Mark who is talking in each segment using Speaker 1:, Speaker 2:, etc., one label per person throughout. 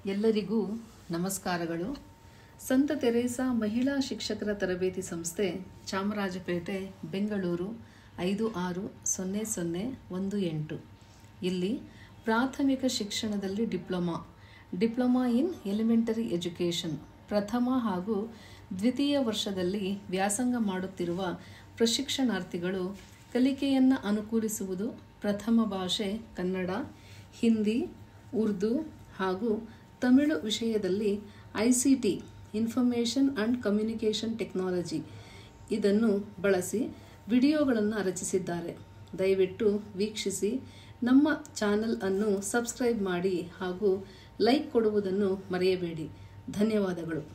Speaker 1: ಎಲ್ಲರಿಗೂ ನಮಸ್ಕಾರಗಳು. ಸಂತ ತೆರೇಸಾ ಮಹಿಳಾ ಶಿಕ್ಷಕರ ತರಬೇತಿ ಸಂಸ್ಥೆ, ಚಾಮರಾಜಪೇಟೆ, ಬೆಂಗಳೂರು 560018. ಇಲ್ಲಿ ಪ್ರಾಥಮಿಕ ಶಿಕ್ಷಣದಲ್ಲಿ ಡಿಪ್ಲೊಮಾ ಇನ್ ಎಲಿಮೆಂಟರಿ ಎಜುಕೇಷನ್ ಪ್ರಥಮ ಹಾಗೂ ದ್ವಿತೀಯ ವರ್ಷದಲ್ಲಿ ವ್ಯಾಸಂಗ ಮಾಡುತ್ತಿರುವ ಪ್ರಶಿಕ್ಷಣಾರ್ಥಿಗಳು ಕಲಿಕೆಯನ್ನು ಅನುಕೂಲಿಸುವುದು ಪ್ರಥಮ ಭಾಷೆ ಕನ್ನಡ, ಹಿಂದಿ, ಉರ್ದು ಹಾಗೂ ತಮಿಳು ವಿಷಯದಲ್ಲಿ ICT information and communication technology ಇದನ್ನು ಬಳಸಿ ವಿಡಿಯೋಗಳನ್ನು ರಚಿಸಿದ್ದಾರೆ. ದಯವಿಟ್ಟು ವೀಕ್ಷಿಸಿ. ನಮ್ಮ ಚಾನಲ್ ಅನ್ನು ಸಬ್ಸ್ಕ್ರೈಬ್ ಮಾಡಿ ಹಾಗೂ ಲೈಕ್ ಕೊಡುವುದನ್ನು ಮರೆಯಬೇಡಿ. ಧನ್ಯವಾದಗಳು.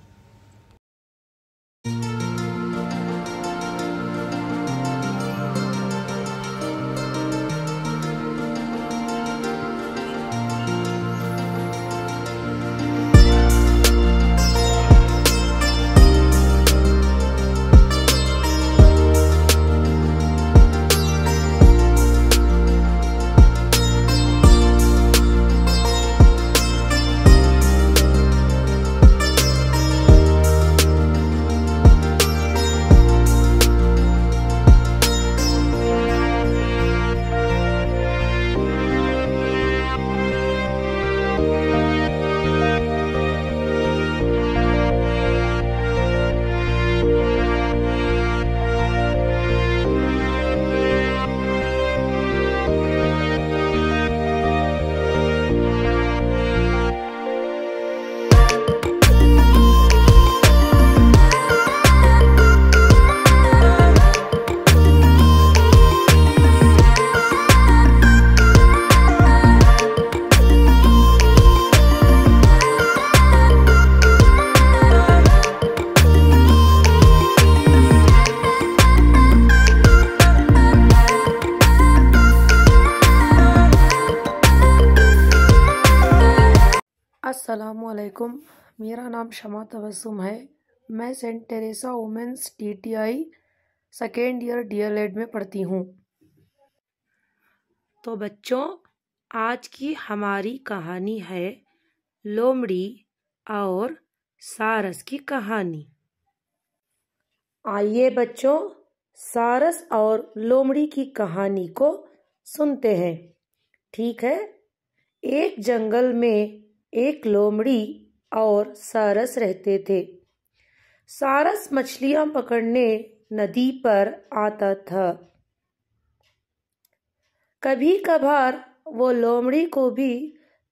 Speaker 2: अस्सलामुअलैकुम। मेरा नाम शमा तबस्सुम है। मैं Saint Teresa women's TTI second year DLED में पढ़ती हूँ। तो बच्चों, आज की हमारी कहानी है लोमड़ी और सारस की कहानी। आइए बच्चों, सारस और लोमड़ी की कहानी को सुनते हैं। ठीक है। एक जंगल में एक लोमड़ी और सारस रहते थे। सारस मछलियां पकड़ने नदी पर आता था। कभी कभार वो लोमड़ी को भी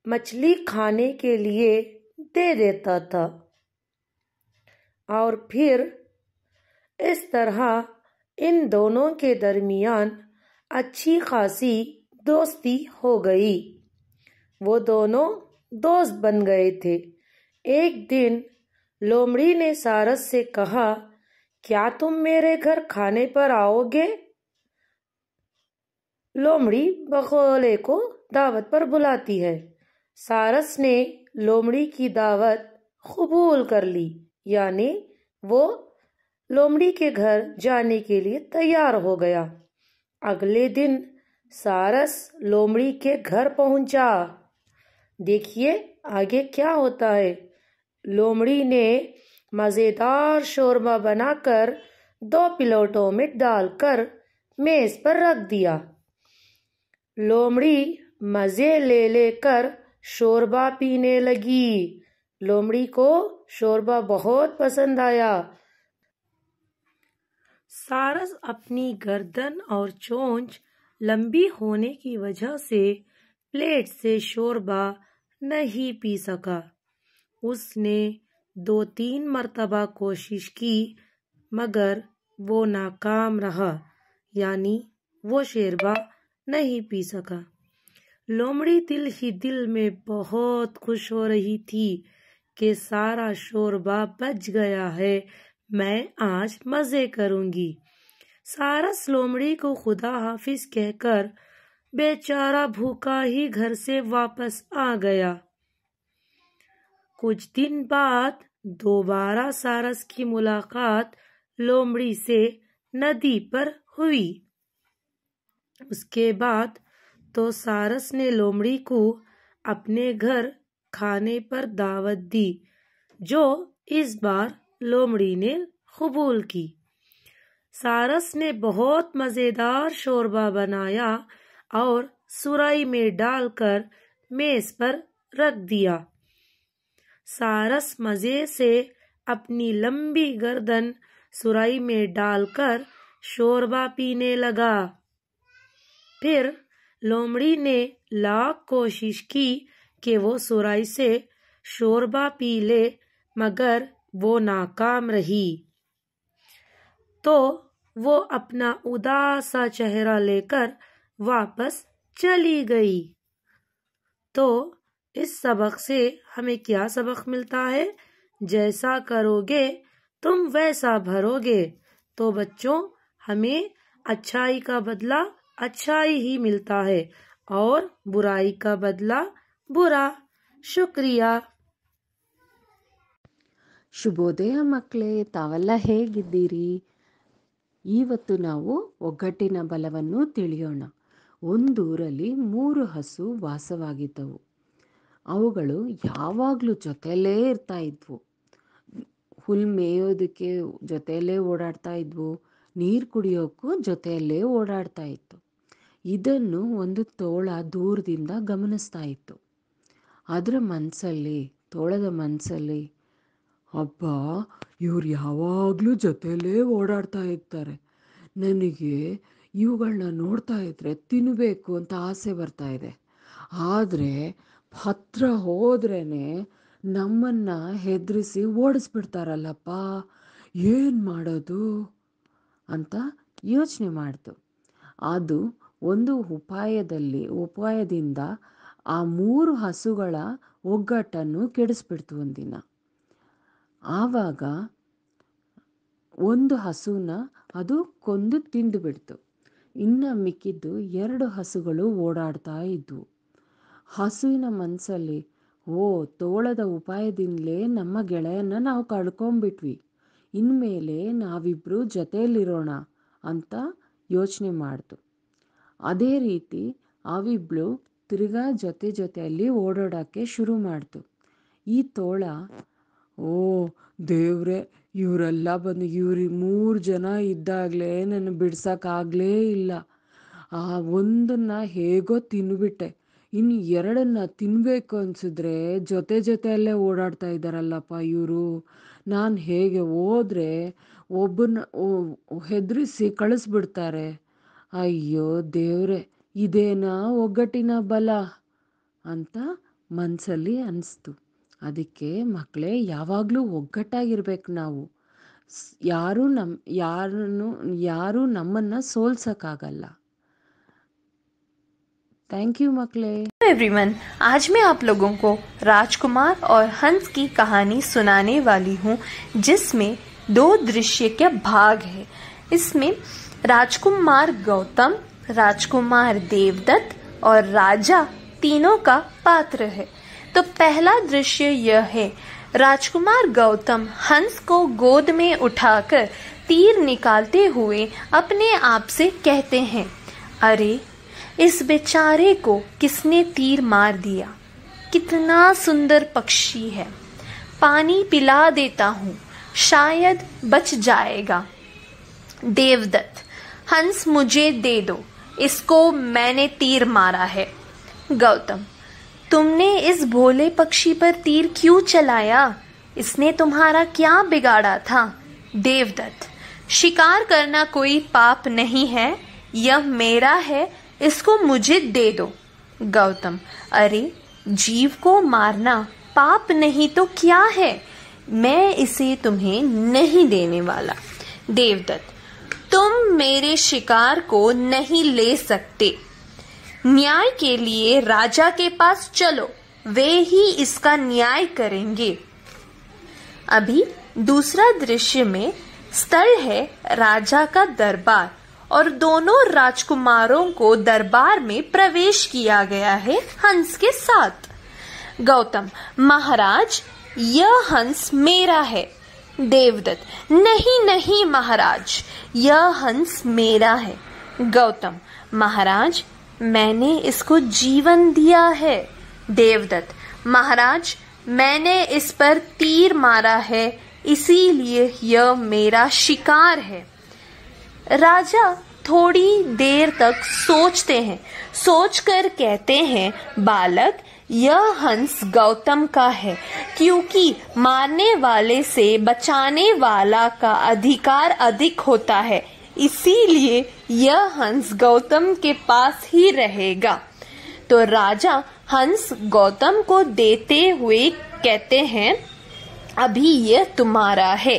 Speaker 2: मछली खाने के लिए दे देता था और फिर इस तरह इन दोनों के दरमियान अच्छी खासी दोस्ती हो गई। वो दोनों दोस्त बन गए थे। एक दिन लोमड़ी ने सारस से कहा, क्या तुम मेरे घर खाने पर आओगे? लोमड़ी बगोले को दावत पर बुलाती है। सारस ने लोमड़ी की दावत कबूल कर ली, यानी वो लोमड़ी के घर जाने के लिए तैयार हो गया। अगले दिन सारस लोमड़ी के घर पहुंचा। देखिए आगे क्या होता है। लोमड़ी ने मज़ेदार शोरबा बनाकर 2 प्लेटों में डालकर मेज पर रख दिया। लोमड़ी मज़े ले लेकर शोरबा पीने लगी। लोमड़ी को शोरबा बहुत पसंद आया। सारस अपनी गर्दन और चोंच लंबी होने की वजह से प्लेट से शोरबा नहीं पी सका। उसने 2-3 मर्तबा कोशिश की मगर वो नाकाम रहा, यानी वो शोरबा नहीं पी सका। लोमड़ी दिल ही दिल में बहुत खुश हो रही थी कि सारा शोरबा बच गया है, मैं आज मज़े करूंगी। सारस लोमड़ी को खुदा हाफिज कहकर बेचारा भूखा ही घर से वापस आ गया। कुछ दिन बाद दोबारा सारस की मुलाकात लोमड़ी से नदी पर हुई। उसके बाद तो सारस ने लोमड़ी को अपने घर खाने पर दावत दी, जो इस बार लोमड़ी ने कबूल की। सारस ने बहुत मजेदार शोरबा बनाया और सुराही में डालकर मेज पर रख दिया। सारस मजे से अपनी लंबी गर्दन सुराही में डालकर शोरबा पीने लगा। फिर लोमड़ी ने लाख कोशिश की कि वो सुराही से शोरबा पी ले, मगर वो नाकाम रही। तो वो अपना उदास सा चेहरा लेकर वापस चली गई। तो इस सबक से हमें क्या सबक मिलता है? जैसा करोगे तुम वैसा भरोगे। तो बच्चों, हमें अच्छाई का बदला अच्छाई ही मिलता है और बुराई का बदला बुरा। शुक्रिया।
Speaker 3: ಶುಭೋದಯ ಮಕ್ಕಳೇ, ತಾವೆಲ್ಲ ಹೇಗಿದ್ದೀರಿ? ಇವತ್ತು ನಾವು ಒಗ್ಗಟ್ಟಿನ ಬಲವನ್ನು ತಿಳಿಯೋಣ. ಒಂದೂರಲ್ಲಿ 3 ಹಸು ವಾಸವಾಗಿದ್ದವು. ಅವುಗಳು ಯಾವಾಗಲೂ ಜೊತೆಯಲ್ಲೇ ಇರ್ತಾ ಇದ್ವು. ಹುಲ್ ಮೇಯೋದಕ್ಕೆ ಜೊತೆಯಲ್ಲೇ ಓಡಾಡ್ತಾ ಇದ್ವು, ನೀರು ಕುಡಿಯೋಕ್ಕೂ ಜೊತೆಯಲ್ಲೇ ಓಡಾಡ್ತಾ ಇತ್ತು. ಇದನ್ನು ಒಂದು ತೋಳ ದೂರದಿಂದ ಗಮನಿಸ್ತಾ ಇತ್ತು. ಅದರ ತೋಳದ ಮನಸ್ಸಲ್ಲಿ, ಅಬ್ಬಾ, ಇವ್ರು ಯಾವಾಗಲೂ ಜೊತೆಯಲ್ಲೇ ಓಡಾಡ್ತಾ ಇರ್ತಾರೆ, ನನಗೆ ಇವುಗಳನ್ನ ನೋಡ್ತಾ ಇದ್ರೆ ತಿನ್ನಬೇಕು ಅಂತ ಆಸೆ ಬರ್ತಾ ಇದೆ. ಆದರೆ ಹತ್ರ ಹೋದ್ರೇ ನಮ್ಮನ್ನು ಹೆದರಿಸಿ ಓಡಿಸ್ಬಿಡ್ತಾರಲ್ಲಪ್ಪ, ಏನು ಮಾಡೋದು ಅಂತ ಯೋಚನೆ ಮಾಡ್ತು. ಅದು ಒಂದು ಉಪಾಯದಿಂದ ಆ 3 ಹಸುಗಳ ಒಗ್ಗಟ್ಟನ್ನು ಕೆಡಿಸ್ಬಿಡ್ತು ಒಂದಿನ. ಆವಾಗ ಒಂದು ಹಸುನ ಅದು ಕೊಂದು ತಿಂದು ಬಿಡ್ತು. ಇನ್ನು ಮಿಕ್ಕಿದ್ದು 2 ಹಸುಗಳು ಓಡಾಡ್ತಾ ಇದ್ವು. ಹಸುವಿನ ಮನಸ್ಸಲ್ಲಿ, ತೋಳದ ಉಪಾಯದಿಂದಲೇ ನಮ್ಮ ಗೆಳೆಯನ್ನ ನಾವು ಕಳ್ಕೊಂಡ್ಬಿಟ್ವಿ, ಇನ್ಮೇಲೆ ನಾವಿಬ್ಬರು ಜೊತೆಯಲ್ಲಿರೋಣ ಅಂತ ಯೋಚನೆ ಮಾಡ್ತು. ಅದೇ ರೀತಿ ಅವಿಬ್ಳು ತಿರ್ಗಾ ಜೊತೆಯಲ್ಲಿ ಓಡಾಡೋಕ್ಕೆ ಶುರು ಮಾಡ್ತು. ಈ ತೋಳ, ದೇವ್ರೆ, ಇವರೆಲ್ಲ ಬಂದು 3 ಜನ ಇದ್ದಾಗಲೇ ನನ್ನ ಬಿಡ್ಸೋಕ್ಕಾಗಲೇ ಇಲ್ಲ. ಆ ಒಂದನ್ನು ಹೇಗೋ ತಿನ್ಬಿಟ್ಟೆ, ಇನ್ನು 2 ತಿನ್ನಬೇಕು ಅನಿಸಿದ್ರೆ ಜೊತೆಯಲ್ಲೇ ಓಡಾಡ್ತಾ ಇದ್ದಾರಲ್ಲಪ್ಪ ಇವರು. ನಾನು ಹೇಗೆ ಹೋದ್ರೆ ಒಬ್ಬನ ಹೆದರಿಸಿ ಕಳಿಸ್ಬಿಡ್ತಾರೆ. ಅಯ್ಯೋ ದೇವ್ರೆ, ಇದೇನಾ ಒಗ್ಗಟ್ಟಿನ ಬಲ ಅಂತ ಮನಸ್ಸಲ್ಲಿ ಅನಿಸ್ತು. ಅದಕ್ಕೆ ಮಕ್ಕಳೇ, ಯಾವಾಗಲೂ ಒಗ್ಗಟ್ಟಾಗಿರ್ಬೇಕು ನಾವು. ಯಾರು ನಮ್ಮನ್ನು ಸೋಲ್ಸೋಕ್ಕಾಗಲ್ಲ. थैंक यू मकले।
Speaker 4: एवरीवन, आज मैं आप लोगों को राजकुमार और हंस की कहानी सुनाने वाली हूँ, जिसमें 2 दृश्य के भाग है। इसमें राजकुमार गौतम, राजकुमार देवदत्त और राजा तीनों का पात्र है। तो पहला दृश्य यह है, राजकुमार गौतम हंस को गोद में उठाकर तीर निकालते हुए अपने आप से कहते हैं, अरे इस बेचारे को किसने तीर मार दिया? कितना सुंदर पक्षी है, पानी पिला देता हूँ, शायद बच जाएगा। देवदत्त, हंस मुझे दे दो, इसको मैंने तीर मारा है। गौतम, तुमने इस भोले पक्षी पर तीर क्यों चलाया? इसने तुम्हारा क्या बिगाड़ा था? देवदत्त, शिकार करना कोई पाप नहीं है, यह मेरा है, इसको मुझे दे दो। गौतम, अरे जीव को मारना पाप नहीं तो क्या है, मैं इसे तुम्हें नहीं देने वाला। देवदत्त, तुम मेरे शिकार को नहीं ले सकते, न्याय के लिए राजा के पास चलो, वे ही इसका न्याय करेंगे। अभी दूसरा दृश्य में स्थल है राजा का दरबार और दोनों राजकुमारों को दरबार में प्रवेश किया गया है हंस के साथ। गौतम, महाराज, यह हंस मेरा है। देवदत्त, नहीं नहीं महाराज, यह हंस मेरा है। गौतम, महाराज, मैंने इसको जीवन दिया है। देवदत्त, महाराज, मैंने इस पर तीर मारा है, इसीलिए यह मेरा शिकार है। राजा थोड़ी देर तक सोचते हैं, सोचकर कहते हैं, बालक, यह हंस गौतम का है, क्योंकि मारने वाले से बचाने वाला का अधिकार अधिक होता है, इसीलिए यह हंस गौतम के पास ही रहेगा। तो राजा हंस गौतम को देते हुए कहते हैं, अभी यह तुम्हारा है।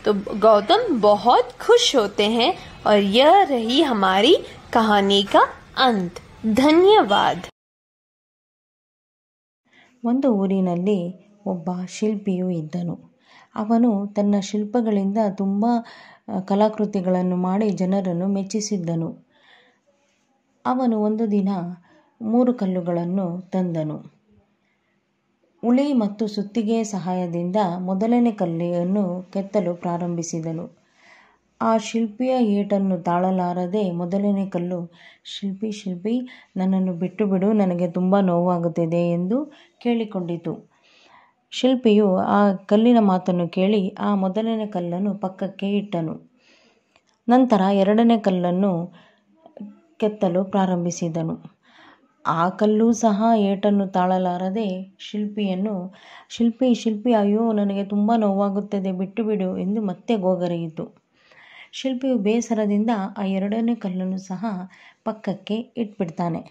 Speaker 4: तो गौतम बहुत खुश होते हैं और यह रही हमारी कहानी का अंत। धन्यवाद।
Speaker 2: ಒಂದು ಊರಿನಲ್ಲಿ ಒಬ್ಬ ಶಿಲ್ಪಿಯು ಇದ್ದನು. ಅವನು ತನ್ನ ಶಿಲ್ಪಗಳಿಂದ ತುಂಬ ಕಲಾಕೃತಿಗಳನ್ನು ಮಾಡಿ ಜನರನ್ನು ಮೆಚ್ಚಿಸಿದ್ದನು. ಅವನು ಒಂದು ದಿನ 3 ಕಲ್ಲುಗಳನ್ನು ತಂದನು. ಉಳಿ ಮತ್ತು ಸುತ್ತಿಗೆ ಸಹಾಯದಿಂದ ಮೊದಲನೇ ಕಲ್ಲನ್ನು ಕೆತ್ತಲು ಪ್ರಾರಂಭಿಸಿದನು. ಆ ಶಿಲ್ಪಿಯ ಏಟನ್ನು ತಾಳಲಾರದೆ ಮೊದಲನೇ ಕಲ್ಲು, ಶಿಲ್ಪಿ, ನನ್ನನ್ನು ಬಿಟ್ಟು ಬಿಡು, ನನಗೆ ತುಂಬ ನೋವಾಗುತ್ತಿದೆ ಎಂದು ಕೇಳಿಕೊಂಡಿತು. ಶಿಲ್ಪಿಯು ಆ ಕಲ್ಲಿನ ಮಾತನ್ನು ಕೇಳಿ ಆ ಮೊದಲನೇ ಕಲ್ಲನ್ನು ಪಕ್ಕಕ್ಕೆ ಇಟ್ಟನು. ನಂತರ 2ನೇ ಕಲ್ಲನ್ನು ಕೆತ್ತಲು ಪ್ರಾರಂಭಿಸಿದನು. ಆ ಕಲ್ಲು ಸಹ ಏಟನ್ನು ತಾಳಲಾರದೆ ಶಿಲ್ಪಿ, ಅಯ್ಯೋ, ನನಗೆ ತುಂಬ ನೋವಾಗುತ್ತದೆ, ಬಿಟ್ಟು ಬಿಡು ಎಂದು ಮತ್ತೆ ಗೋಗರೆಯಿತು. ಶಿಲ್ಪಿಯು ಬೇಸರದಿಂದ ಆ 2ನೇ ಕಲ್ಲನ್ನು ಸಹ ಪಕ್ಕಕ್ಕೆ ಇಟ್ಬಿಡ್ತಾನೆ.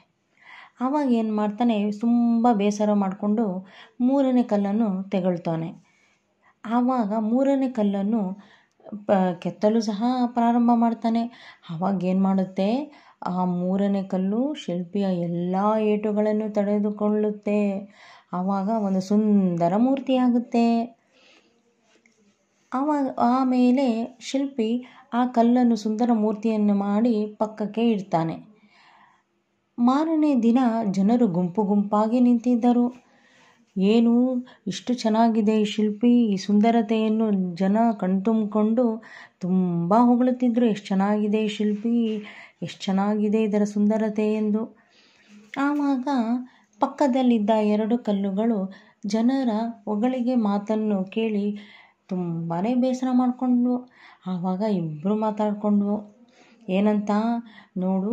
Speaker 2: ಆವಾಗ ಏನು ಮಾಡ್ತಾನೆ, ತುಂಬ ಬೇಸರ ಮಾಡಿಕೊಂಡು 3ನೇ ಕಲ್ಲನ್ನು ತೆಗೊಳ್ತಾನೆ. ಆವಾಗ 3ನೇ ಕಲ್ಲನ್ನು ಕೆತ್ತಲು ಸಹ ಪ್ರಾರಂಭ ಮಾಡ್ತಾನೆ. ಆವಾಗ ಏನು ಮಾಡುತ್ತೆ, ಆ 3ನೇ ಕಲ್ಲು ಶಿಲ್ಪಿಯ ಎಲ್ಲ ಏಟುಗಳನ್ನು ತಡೆದುಕೊಳ್ಳುತ್ತೆ. ಆವಾಗ ಒಂದು ಸುಂದರ ಮೂರ್ತಿಯಾಗುತ್ತೆ. ಆಮೇಲೆ ಶಿಲ್ಪಿ ಆ ಕಲ್ಲನ್ನು ಸುಂದರ ಮೂರ್ತಿಯನ್ನು ಮಾಡಿ ಪಕ್ಕಕ್ಕೆ ಇಡ್ತಾನೆ. ಮಾರನೇ ದಿನ ಜನರು ಗುಂಪು ಗುಂಪಾಗಿ ನಿಂತಿದ್ದರು. ಏನು ಇಷ್ಟು ಚೆನ್ನಾಗಿದೆ ಈ ಶಿಲ್ಪಿ, ಈ ಸುಂದರತೆಯನ್ನು ಜನ ಕಣ್ತುಂಬಿಕೊಂಡು ತುಂಬ ಹೊಗಳುತ್ತಿದ್ದರು. ಎಷ್ಟು ಚೆನ್ನಾಗಿದೆ ಈ ಶಿಲ್ಪಿ, ಎಷ್ಟು ಚೆನ್ನಾಗಿದೆ ಇದರ ಸುಂದರತೆ ಎಂದು. ಆವಾಗ ಪಕ್ಕದಲ್ಲಿದ್ದ 2 ಕಲ್ಲುಗಳು ಜನರ ಹೊಗಳಿಗೆ ಮಾತನ್ನು ಕೇಳಿ ತುಂಬಾ ಬೇಸರ ಮಾಡಿಕೊಂಡ್ವು. ಆವಾಗ ಇಬ್ಬರು ಮಾತಾಡಿಕೊಂಡ್ವು. ಏನಂತ, ನೋಡು,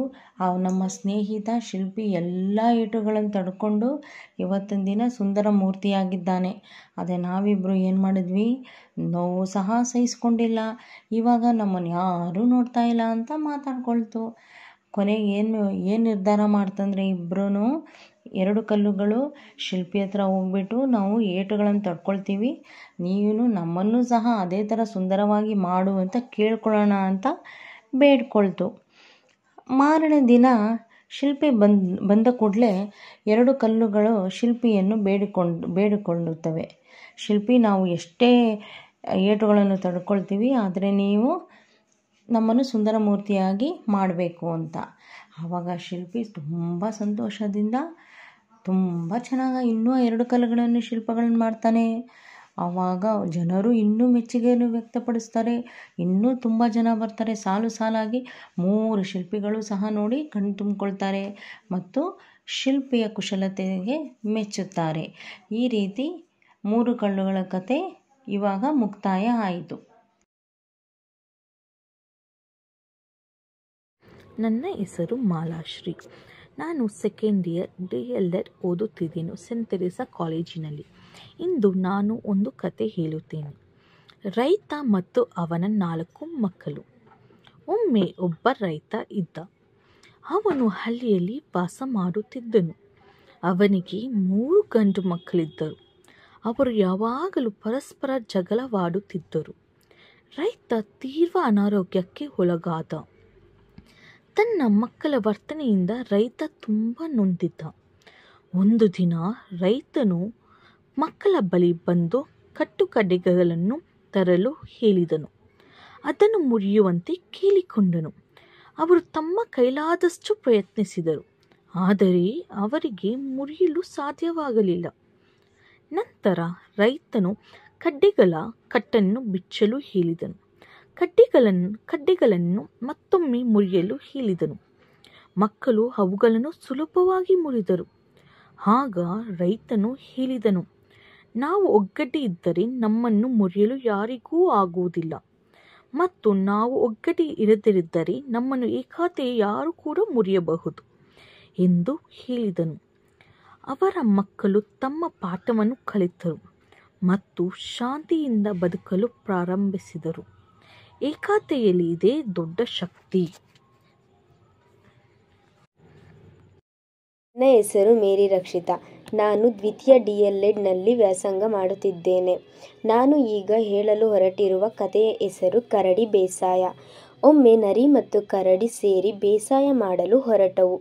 Speaker 2: ನಮ್ಮ ಸ್ನೇಹಿತ ಶಿಲ್ಪಿ ಎಲ್ಲ ಏಟುಗಳನ್ನು ತಡ್ಕೊಂಡು ಇವತ್ತಿನ ದಿನ ಸುಂದರ ಮೂರ್ತಿಯಾಗಿದ್ದಾನೆ. ಅದೇ ನಾವಿಬ್ಬರು ಏನು ಮಾಡಿದ್ವಿ, ನೋವು ಸಹ ಸಹಿಸ್ಕೊಂಡಿಲ್ಲ, ಇವಾಗ ನಮ್ಮನ್ನು ಯಾರೂ ನೋಡ್ತಾ ಇಲ್ಲ ಅಂತ ಮಾತಾಡ್ಕೊಳ್ತು. ಕೊನೆಗೆ ಏನು ನಿರ್ಧಾರ ಮಾಡ್ತಂದ್ರೆ, ಇಬ್ಬರೂ 2 ಕಲ್ಲುಗಳು ಶಿಲ್ಪಿ ಹತ್ರ ಹೋಗ್ಬಿಟ್ಟು, ನಾವು ಏಟುಗಳನ್ನು ತಡ್ಕೊಳ್ತೀವಿ, ನೀನು ನಮ್ಮನ್ನು ಸಹ ಅದೇ ಥರ ಸುಂದರವಾಗಿ ಮಾಡು ಅಂತ ಕೇಳ್ಕೊಳ್ಳೋಣ ಅಂತ ಬೇಡ್ಕೊಳ್ತು. ಮಾರನೇ ದಿನ ಶಿಲ್ಪಿ ಬಂದ ಕೂಡಲೇ 2 ಕಲ್ಲುಗಳು ಶಿಲ್ಪಿಯನ್ನು ಬೇಡಿಕೊಳ್ಳುತ್ತವೆ. ಶಿಲ್ಪಿ, ನಾವು ಎಷ್ಟೇ ಏಟುಗಳನ್ನು ತಡ್ಕೊಳ್ತೀವಿ, ಆದರೆ ನೀವು ನಮ್ಮನ್ನು ಸುಂದರ ಮೂರ್ತಿಯಾಗಿ ಮಾಡಬೇಕು ಅಂತ. ಆವಾಗ ಶಿಲ್ಪಿ ತುಂಬ ಸಂತೋಷದಿಂದ ತುಂಬ ಚೆನ್ನಾಗಿ ಇನ್ನೂ 2 ಕಲ್ಲುಗಳನ್ನು ಶಿಲ್ಪಗಳನ್ನು ಮಾಡ್ತಾನೆ. ಆವಾಗ ಜನರು ಇನ್ನೂ ಮೆಚ್ಚುಗೆಯನ್ನು ವ್ಯಕ್ತಪಡಿಸ್ತಾರೆ. ಇನ್ನೂ ತುಂಬ ಜನ ಬರ್ತಾರೆ, ಸಾಲು ಸಾಲಾಗಿ 3 ಶಿಲ್ಪಿಗಳು ಸಹ ನೋಡಿ ಕಣ್ಣು ತುಂಬಿಕೊಳ್ತಾರೆ ಮತ್ತು ಶಿಲ್ಪಿಯ ಕುಶಲತೆಗೆ ಮೆಚ್ಚುತ್ತಾರೆ. ಈ ರೀತಿ 3 ಕಲ್ಲುಗಳ ಕತೆ ಇವಾಗ ಮುಕ್ತಾಯ ಆಯಿತು.
Speaker 5: ನನ್ನ ಹೆಸರು ಮಾಲಾಶ್ರೀ. ನಾನು ಸೆಕೆಂಡ್ ಇಯರ್ DLED ಓದುತ್ತಿದ್ದೇನೆ ಸೆಂಟ್ ತೆರೇಸಾ ಕಾಲೇಜಿನಲ್ಲಿ. ಇಂದು ನಾನು ಒಂದು ಕತೆ ಹೇಳುತ್ತೇನೆ. ರೈತ ಮತ್ತು ಅವನ 4 ಮಕ್ಕಳು. ಒಮ್ಮೆ ಒಬ್ಬ ರೈತ ಇದ್ದ. ಅವನು ಹಳ್ಳಿಯಲ್ಲಿ ವಾಸ ಮಾಡುತ್ತಿದ್ದನು. ಅವನಿಗೆ 3 ಗಂಡು ಮಕ್ಕಳಿದ್ದರು. ಅವರು ಯಾವಾಗಲೂ ಪರಸ್ಪರ ಜಗಳವಾಡುತ್ತಿದ್ದರು. ರೈತ ತೀವ್ರ ಅನಾರೋಗ್ಯಕ್ಕೆ ಒಳಗಾದ. ತನ್ನ ಮಕ್ಕಳ ವರ್ತನೆಯಿಂದ ರೈತ ತುಂಬ ನೊಂದಿದ್ದ. ಒಂದು ದಿನ ರೈತನು ಮಕ್ಕಳ ಬಳಿ ಬಂದು ಕಟ್ಟುಕಡ್ಡಿಗಳನ್ನು ತರಲು ಹೇಳಿದನು. ಅದನ್ನು ಮುರಿಯುವಂತೆ ಕೇಳಿಕೊಂಡನು. ಅವರು ತಮ್ಮ ಕೈಲಾದಷ್ಟು ಪ್ರಯತ್ನಿಸಿದರು, ಆದರೆ ಅವರಿಗೆ ಮುರಿಯಲು ಸಾಧ್ಯವಾಗಲಿಲ್ಲ. ನಂತರ ರೈತನು ಕಡ್ಡಿಗಳ ಕಟ್ಟನ್ನು ಬಿಚ್ಚಲು ಹೇಳಿದನು. ಕಡ್ಡಿಗಳನ್ನು ಮತ್ತೊಮ್ಮೆ ಮುರಿಯಲು ಹೇಳಿದನು. ಮಕ್ಕಳು ಅವುಗಳನ್ನು ಸುಲಭವಾಗಿ ಮುರಿದರು. ಆಗ ರೈತನು ಹೇಳಿದನು, ನಾವು ಒಗ್ಗಟ್ಟಿ ಇದ್ದರೆ ನಮ್ಮನ್ನು ಮುರಿಯಲು ಯಾರಿಗೂ ಆಗುವುದಿಲ್ಲ, ಮತ್ತು ನಾವು ಒಗ್ಗಟ್ಟಿ ಇರದಿದ್ದರೆ ನಮ್ಮನ್ನು ಏಕಾತೆ ಯಾರು ಕೂಡ ಮುರಿಯಬಹುದು ಎಂದು ಹೇಳಿದನು. ಅವರ ಮಕ್ಕಳು ತಮ್ಮ ಪಾಠವನ್ನು ಕಲಿತರು ಮತ್ತು ಶಾಂತಿಯಿಂದ ಬದುಕಲು ಪ್ರಾರಂಭಿಸಿದರು. ಏಕತೆಯಲ್ಲಿ ಇದೇ ದೊಡ್ಡ ಶಕ್ತಿ.
Speaker 6: ನನ್ನ ಹೆಸರು ಮೇರಿ ರಕ್ಷಿತಾ. ನಾನು ದ್ವಿತೀಯ DLEDನಲ್ಲಿ ವ್ಯಾಸಂಗ ಮಾಡುತ್ತಿದ್ದೇನೆ. ನಾನು ಈಗ ಹೇಳಲು ಹೊರಟಿರುವ ಕಥೆಯ ಹೆಸರು ಕರಡಿ ಬೇಸಾಯ. ಒಮ್ಮೆ ನರಿ ಮತ್ತು ಕರಡಿ ಸೇರಿ ಬೇಸಾಯ ಮಾಡಲು ಹೊರಟವು.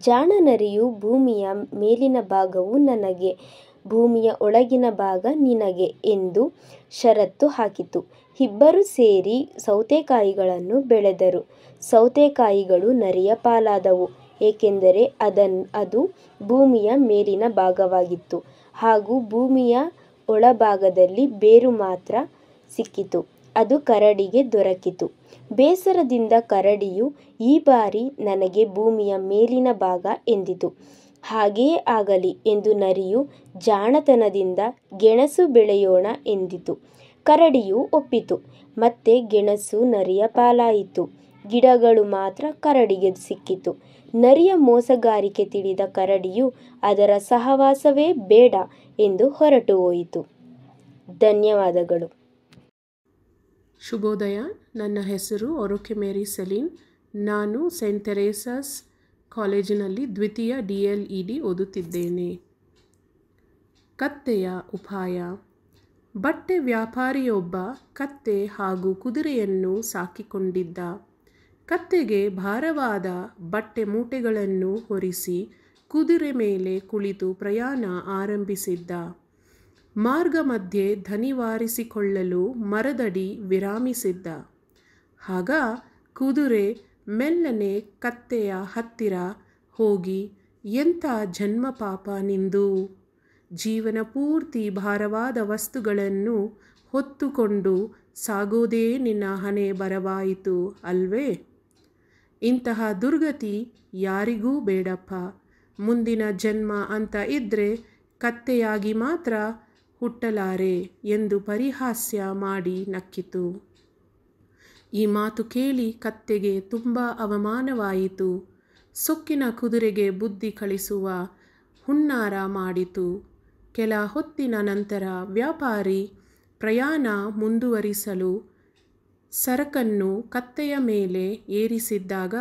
Speaker 6: ಜಾಣ ನರಿಯು ಭೂಮಿಯ ಮೇಲಿನ ಭಾಗವು ನನಗೆ, ಭೂಮಿಯ ಒಳಗಿನ ಭಾಗ ನಿನಗೆ ಎಂದು ಷರತ್ತು ಹಾಕಿತು. ಇಬ್ಬರು ಸೇರಿ ಸೌತೆಕಾಯಿಗಳನ್ನು ಬೆಳೆದರು. ಸೌತೆಕಾಯಿಗಳು ನರಿಯ ಪಾಲಾದವು, ಏಕೆಂದರೆ ಅದು ಭೂಮಿಯ ಮೇಲಿನ ಭಾಗವಾಗಿತ್ತು ಹಾಗೂ ಭೂಮಿಯ ಒಳಭಾಗದಲ್ಲಿ ಬೇರು ಮಾತ್ರ ಸಿಕ್ಕಿತು. ಅದು ಕರಡಿಗೆ ದೊರಕಿತು. ಬೇಸರದಿಂದ ಕರಡಿಯು, ಈ ಬಾರಿ ನನಗೆ ಭೂಮಿಯ ಮೇಲಿನ ಭಾಗ ಎಂದಿತು. ಹಾಗೆಯೇ ಆಗಲಿ ಎಂದು ನರಿಯು ಜಾಣತನದಿಂದ ಗೆಣಸು ಬೆಳೆಯೋಣ ಎಂದಿತು. ಕರಡಿಯು ಒಪ್ಪಿತು. ಮತ್ತೆ ಗೆಣಸು ನರಿಯ ಪಾಲಾಯಿತು. ಗಿಡಗಳು ಮಾತ್ರ ಕರಡಿಗೆ ಸಿಕ್ಕಿತು. ನರಿಯ ಮೋಸಗಾರಿಕೆ ತಿಳಿದ ಕರಡಿಯು ಅದರ ಸಹವಾಸವೇ ಬೇಡ ಎಂದು ಹೊರಟು ಹೋಯಿತು. ಧನ್ಯವಾದಗಳು.
Speaker 7: ಶುಭೋದಯ. ನನ್ನ ಹೆಸರು ಒರೋಕೆ ಮೇರಿ ಸೆಲಿನ್. ನಾನು ಸೆಂಟ್ ತೆರೇಸಾಸ್ ಕಾಲೇಜಿನಲ್ಲಿ ದ್ವಿತೀಯ DLED ಓದುತ್ತಿದ್ದೇನೆ. ಕತ್ತೆಯ ಉಪಾಯ. ಬಟ್ಟೆ ವ್ಯಾಪಾರಿಯೊಬ್ಬ ಕತ್ತೆ ಹಾಗೂ ಕುದುರೆಯನ್ನು ಸಾಕಿಕೊಂಡಿದ್ದ. ಕತ್ತೆಗೆ ಭಾರವಾದ ಬಟ್ಟೆ ಮೂಟೆಗಳನ್ನು ಹೊರಿಸಿ ಕುದುರೆ ಮೇಲೆ ಕುಳಿತು ಪ್ರಯಾಣ ಆರಂಭಿಸಿದ್ದ. ಮಾರ್ಗ ಮಧ್ಯೆ ದಣಿವಾರಿಸಿಕೊಳ್ಳಲು ಮರದಡಿ ವಿರಾಮಿಸಿದ್ದ. ಆಗ ಕುದುರೆ ಮೆಲ್ಲನೆ ಕತ್ತೆಯ ಹತ್ತಿರ ಹೋಗಿ, ಎಂಥ ಜನ್ಮ ಪಾಪ ನಿಂದು, ಜೀವನ ಪೂರ್ತಿ ಭಾರವಾದ ವಸ್ತುಗಳನ್ನು ಹೊತ್ತುಕೊಂಡು ಸಾಗೋದೇ ನಿನ್ನ ಹಣೆ ಬರವಾಯಿತು ಅಲ್ವೇ? ಇಂತಹ ದುರ್ಗತಿ ಯಾರಿಗೂ ಬೇಡಪ್ಪ. ಮುಂದಿನ ಜನ್ಮ ಅಂತ ಇದ್ದರೆ ಕತ್ತೆಯಾಗಿ ಮಾತ್ರ ಹುಟ್ಟಲಾರೆ ಎಂದು ಪರಿಹಾಸ್ಯ ಮಾಡಿ ನಕ್ಕಿತು. ಈ ಮಾತು ಕೇಳಿ ಕತ್ತೆಗೆ ತುಂಬ ಅವಮಾನವಾಯಿತು. ಸೊಕ್ಕಿನ ಕುದುರೆಗೆ ಬುದ್ಧಿ ಕಲಿಸುವ ಹುನ್ನಾರ ಮಾಡಿತು. ಕೆಲ ಹೊತ್ತಿನ ನಂತರ ವ್ಯಾಪಾರಿ ಪ್ರಯಾಣ ಮುಂದುವರಿಸಲು ಸರಕನ್ನು ಕತ್ತೆಯ ಮೇಲೆ ಏರಿಸಿದ್ದಾಗ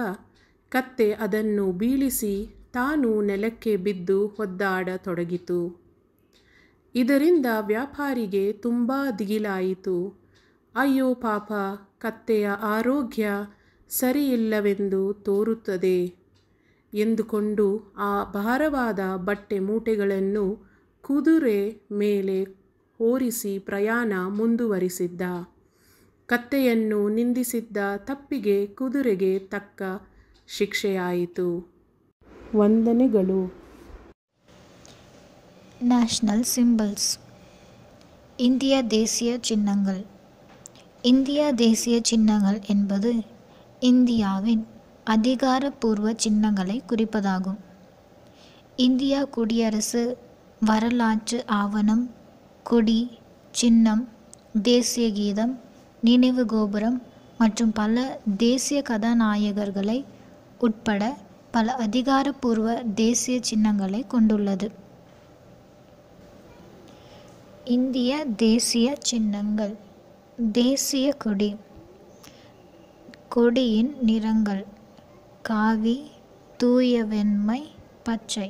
Speaker 7: ಕತ್ತೆ ಅದನ್ನು ಬೀಳಿಸಿ ತಾನು ನೆಲಕ್ಕೆ ಬಿದ್ದು ಒದ್ದಾಡತೊಡಗಿತು. ಇದರಿಂದ ವ್ಯಾಪಾರಿಗೆ ತುಂಬ ದಿಗಿಲಾಯಿತು. ಅಯ್ಯೋ ಪಾಪ, ಕತ್ತೆಯ ಆರೋಗ್ಯ ಸರಿಯಿಲ್ಲವೆಂದು ತೋರುತ್ತದೆ ಎಂದುಕೊಂಡು ಆ ಭಾರವಾದ ಬಟ್ಟೆ ಮೂಟೆಗಳನ್ನು ಕುದುರೆ ಮೇಲೆ ಹೊರಿಸಿ ಪ್ರಯಾಣ ಮುಂದುವರಿಸಿದ್ದ. ಕತ್ತೆಯನ್ನು ನಿಂದಿಸಿದ್ದ ತಪ್ಪಿಗೆ ಕುದುರೆಗೆ ತಕ್ಕ ಶಿಕ್ಷೆಯಾಯಿತು. ವಂದನೆಗಳು.
Speaker 8: National symbols. இந்திய தேசிய சின்னங்கள். இந்திய தேசிய சின்னங்கள் என்பது இந்தியாவின் அதிகாரப்பூர்வ சின்னங்களை குறிப்பதாகும். இந்திய குடியரசு வரலாற்று ஆவணம், கொடி, சின்னம், தேசிய கீதம், நினைவு கோபுரம் மற்றும் பல தேசிய கதாநாயகர்களை உட்பட பல அதிகாரப்பூர்வ தேசிய சின்னங்களை கொண்டுள்ளது. இந்திய தேசிய சின்னங்கள். தேசிய கொடி. கொடியின் நிறங்கள் காவி, தூய வெண்மை, பச்சை.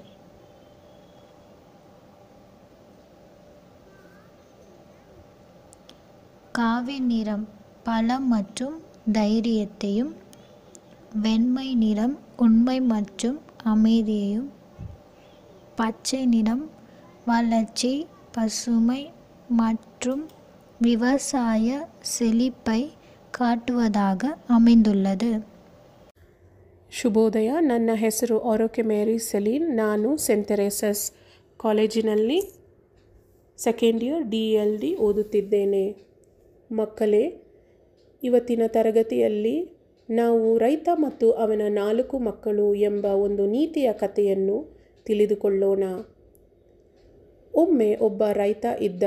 Speaker 8: காவி நிறம் பலம் மற்றும் தைரியத்தையும், வெண்மை நிறம் உண்மை மற்றும் அமைதியையும், பச்சை நிறம் வளர்ச்சி, பசுமை மற்றும் விவசாய செழிப்பை ಕಾಟುವುದಾಗ அமைந்துள்ளது.
Speaker 7: ಶುಭೋದಯ. ನನ್ನ ಹೆಸರು ಒರೋಕೆ ಮೇರಿ ಸೆಲಿನ್. ನಾನು ಸೆಂಟ್ ತೆರೇಸಾಸ್ ಕಾಲೇಜಿನಲ್ಲಿ ಸೆಕೆಂಡ್ ಇಯರ್ DLD ಓದುತ್ತಿದ್ದೇನೆ. ಮಕ್ಕಳೇ, ಇವತ್ತಿನ ತರಗತಿಯಲ್ಲಿ ನಾವು ರೈತ ಮತ್ತು ಅವನ 4 ಮಕ್ಕಳು ಎಂಬ ಒಂದು ನೀತಿಯ ಕಥೆಯನ್ನು ತಿಳಿದುಕೊಳ್ಳೋಣ. ಒಮ್ಮೆ ಒಬ್ಬ ರೈತ ಇದ್ದ.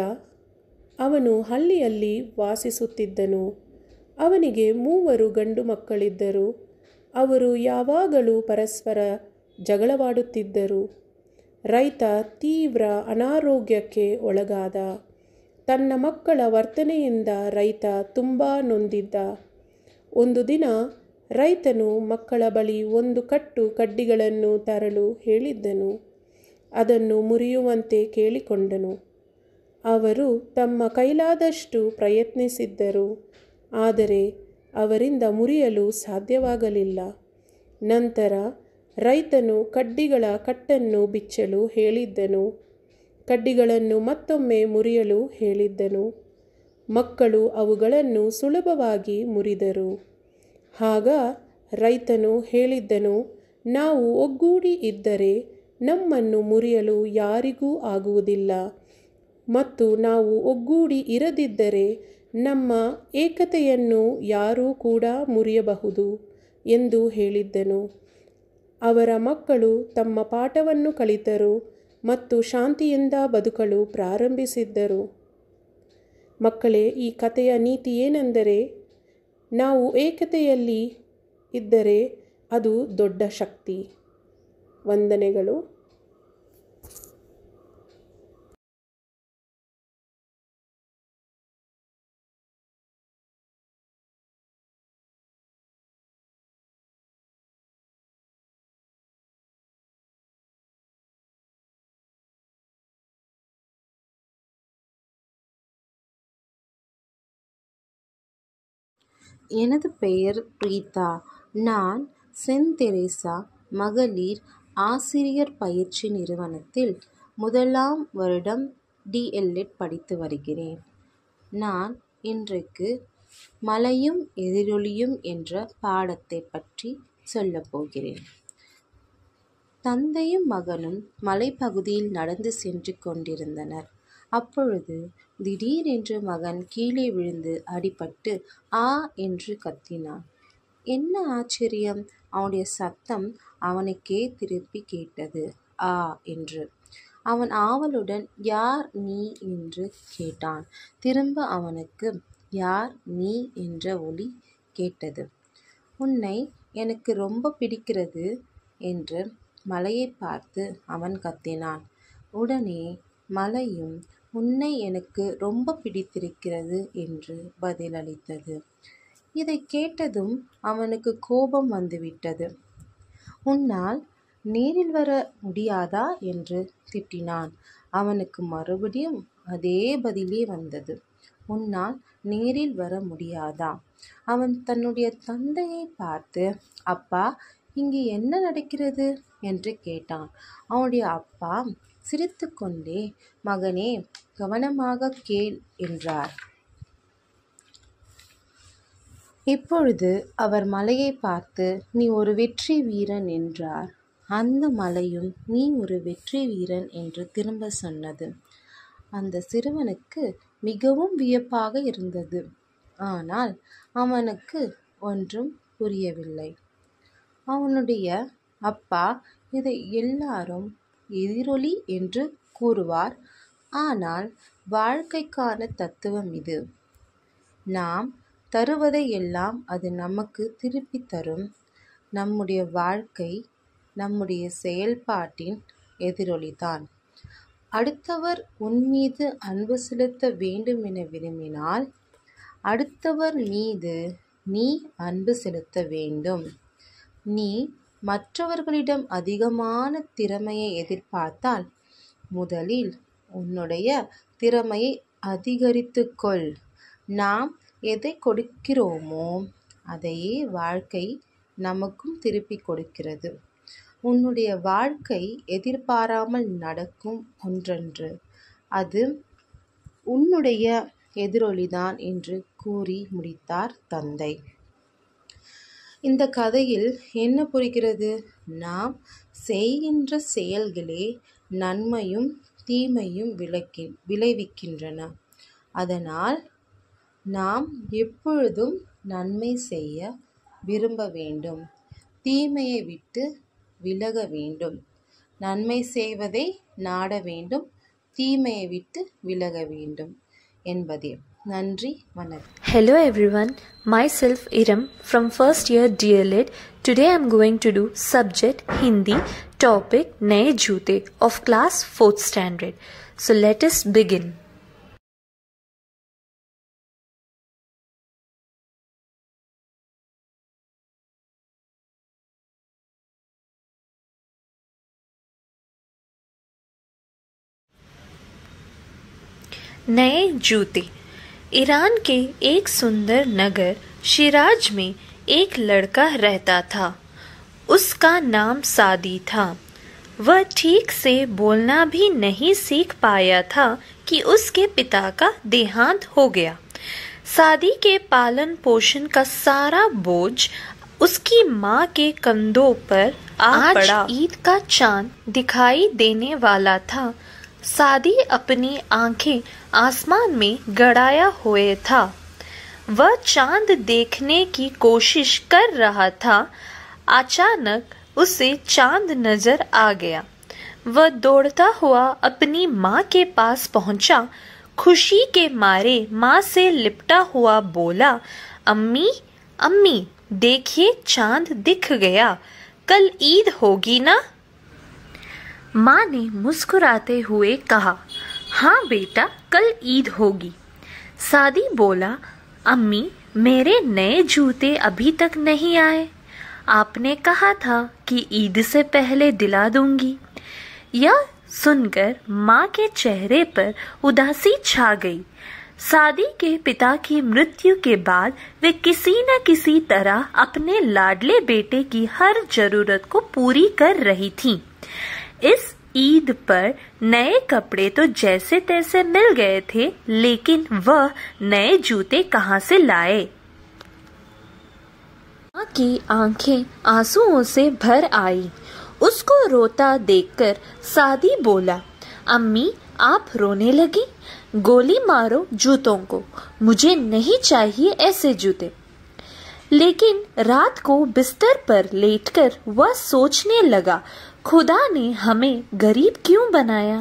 Speaker 7: ಅವನು ಹಳ್ಳಿಯಲ್ಲಿ ವಾಸಿಸುತ್ತಿದ್ದನು. ಅವನಿಗೆ 3 ಗಂಡು ಮಕ್ಕಳಿದ್ದರು. ಅವರು ಯಾವಾಗಲೂ ಪರಸ್ಪರ ಜಗಳವಾಡುತ್ತಿದ್ದರು. ರೈತ ತೀವ್ರ ಅನಾರೋಗ್ಯಕ್ಕೆ ಒಳಗಾದ. ತನ್ನ ಮಕ್ಕಳ ವರ್ತನೆಯಿಂದ ರೈತ ತುಂಬ ನೊಂದಿದ್ದ. ಒಂದು ದಿನ ರೈತನು ಮಕ್ಕಳ ಬಳಿ 1 ಕಟ್ಟು ಕಡ್ಡಿಗಳನ್ನು ತರಲು ಹೇಳಿದ್ದನು. ಅದನ್ನು ಮುರಿಯುವಂತೆ ಕೇಳಿಕೊಂಡನು. ಅವರು ತಮ್ಮ ಕೈಲಾದಷ್ಟು ಪ್ರಯತ್ನಿಸಿದ್ದರು, ಆದರೆ ಅವರಿಂದ ಮುರಿಯಲು ಸಾಧ್ಯವಾಗಲಿಲ್ಲ. ನಂತರ ರೈತನು ಕಡ್ಡಿಗಳ ಕಟ್ಟನ್ನು ಬಿಚ್ಚಲು ಹೇಳಿದ್ದನು. ಕಡ್ಡಿಗಳನ್ನು ಮತ್ತೊಮ್ಮೆ ಮುರಿಯಲು ಹೇಳಿದ್ದನು. ಮಕ್ಕಳು ಅವುಗಳನ್ನು ಸುಲಭವಾಗಿ ಮುರಿದರು. ಆಗ ರೈತನು ಹೇಳಿದ್ದನು, ನಾವು ಒಗ್ಗೂಡಿ ಇದ್ದರೆ ನಮ್ಮನ್ನು ಮುರಿಯಲು ಯಾರಿಗೂ ಆಗುವುದಿಲ್ಲ, ಮತ್ತು ನಾವು ಒಗ್ಗೂಡಿ ಇರದಿದ್ದರೆ ನಮ್ಮ ಏಕತೆಯನ್ನು ಯಾರೂ ಕೂಡ ಮುರಿಯಬಹುದು ಎಂದು ಹೇಳಿದ್ದನು. ಅವರ ಮಕ್ಕಳು ತಮ್ಮ ಪಾಠವನ್ನು ಕಲಿತರು ಮತ್ತು ಶಾಂತಿಯಿಂದ ಬದುಕಲು ಪ್ರಾರಂಭಿಸಿದ್ದರು. ಮಕ್ಕಳೇ, ಈ ಕಥೆಯ ನೀತಿ ಏನೆಂದರೆ, ನಾವು ಏಕತೆಯಲ್ಲಿ ಇದ್ದರೆ ಅದು ದೊಡ್ಡ ಶಕ್ತಿ. ವಂದನೆಗಳು.
Speaker 9: எனது பெயர் பிரீதா. நான் சென்ட் தெரேசா மகளிர் ஆசிரியர் பயிற்சி நிறுவனத்தில் 1ஆம் வருடம் DLED படித்து வருகிறேன். நான் இன்றைக்கு மலையும் எதிரொலியும் என்ற பாடத்தை பற்றி சொல்லப் போகிறேன். தந்தையும் மகனும் மலைப்பகுதியில் நடந்து சென்று கொண்டிருந்தனர். அப்பொழுது திடீரென்று மகன் கீழே விழுந்து அடிபட்டு ஆ என்று கத்தினான். என்ன ஆச்சரியம்! அவனுடைய சத்தம் அவனுக்கே திருப்பி கேட்டது, ஆ என்று. அவன் ஆவலுடன் யார் நீ என்று கேட்டான். திரும்ப அவனுக்கு யார் நீ என்ற ஒலி கேட்டது. உன்னை எனக்கு ரொம்ப பிடிக்கிறது என்று மலையை பார்த்து அவன் கத்தினான். உடனே மலையும் உன்னை எனக்கு ரொம்ப பிடித்திருக்கிறது என்று பதிலளித்தது. இதை கேட்டதும் அவனுக்கு கோபம் வந்துவிட்டது. உன்னால் நேரில் வர முடியாதா என்று திட்டினான். அவனுக்கு மறுபடியும் அதே பதிலே வந்தது. உன்னால் நேரில் வர முடியாதா? அவன் தன்னுடைய தந்தையை பார்த்து, அப்பா, இங்கு என்ன நடக்கிறது என்று கேட்டான். அவனுடைய அப்பா சிரித்துக்கொண்டே, மகனே, கவனமாக கேள் என்றார். இப்பொழுது அவர் மலையை பார்த்து, நீ ஒரு வெற்றி வீரன் என்றார். அந்த மலையும் நீ ஒரு வெற்றி வீரன் என்று திரும்ப சொன்னது. அந்த சிறுவனுக்கு மிகவும் வியப்பாக இருந்தது. ஆனால் அவனுக்கு ஒன்றும் புரியவில்லை. அவனுடைய அப்பா, இதை எல்லாரும் எதிரொலி என்று கூறுவார், ஆனால் வாழ்க்கைக்கான தத்துவம் இது. நாம் தருவதை எல்லாம் அது நமக்கு திருப்பி தரும். நம்முடைய வாழ்க்கை நம்முடைய செயல்பாட்டின் எதிரொலிதான். அடுத்தவர் உன்மீது அன்பு செலுத்த வேண்டும் என விரும்பினால் அடுத்தவர் மீது நீ அன்பு செலுத்த வேண்டும். நீ மற்றவர்களிடம் அதிகமான திறமையை எதிர்பார்த்தால் முதலில் உன்னுடைய திறமையை அதிகரித்துக்கொள். நாம் எதை கொடுக்கிறோமோ அதையே வாழ்க்கை நமக்கும் திருப்பி கொடுக்கிறது. உன்னுடைய வாழ்க்கை எதிர்பாராமல் நடக்கும் ஒன்றன்று. அது உன்னுடைய எதிரொலிதான் என்று கூறி முடித்தார் தந்தை. இந்த கதையில் என்ன புரிகிறது? நாம் செய்கின்ற செயல்களே நன்மையும் தீமையும் விளைவிக்கின்றன. அதனால் நாம் எப்பொழுதும் நன்மை செய்ய விரும்ப வேண்டும். தீமையை விட்டு விலக வேண்டும். நன்மை செய்வதை நாட வேண்டும். தீமையை விட்டு விலக வேண்டும் என்பதே. நன்றி, வணக்கம்.
Speaker 4: Hello everyone, myself Iram from first year DLED. Today I am going to do subject Hindi, topic Naye Joote of class 4th standard. So let us begin. नए जूते। ईरान के एक सुंदर नगर शिराज में एक लड़का रहता था। उसका नाम सादी था। वह ठीक से बोलना भी नहीं सीख पाया था कि उसके पिता का देहांत हो गया। सादी के पालन पोषण का सारा बोझ उसकी माँ के कंधों पर आ पड़ा। आज ईद का चांद दिखाई देने वाला था। सादी अपनी आंखें आसमान में गड़ाया हुए था। वह चांद देखने की कोशिश कर रहा था। अचानक उसे चांद नजर आ गया। वह दौड़ता हुआ अपनी माँ के पास पहुंचा। खुशी के मारे माँ से लिपटा हुआ बोला, अम्मी अम्मी देखिए चांद दिख गया, कल ईद होगी ना? माँ ने मुस्कुराते हुए कहा, हाँ बेटा कल ईद होगी। सादी बोला, अम्मी मेरे नए जूते अभी तक नहीं आए। आपने कहा था कि ईद से पहले दिला दूंगी। यह सुनकर माँ के चेहरे पर उदासी छा गई। सादी के पिता की मृत्यु के बाद वे किसी न किसी तरह अपने लाडले बेटे की हर जरूरत को पूरी कर रही थीं। इस ईद पर नए कपड़े तो जैसे तैसे मिल गए थे, लेकिन वह नए जूते कहाँ से लाए? माँ की आंखें आंसुओं से भर आई। उसको रोता देखकर सादी बोला, अम्मी आप रोने लगी? गोली मारो जूतों को, मुझे नहीं चाहिए ऐसे जूते। लेकिन रात को बिस्तर पर लेटकर वह सोचने लगा, खुदा ने हमें गरीब क्यों बनाया?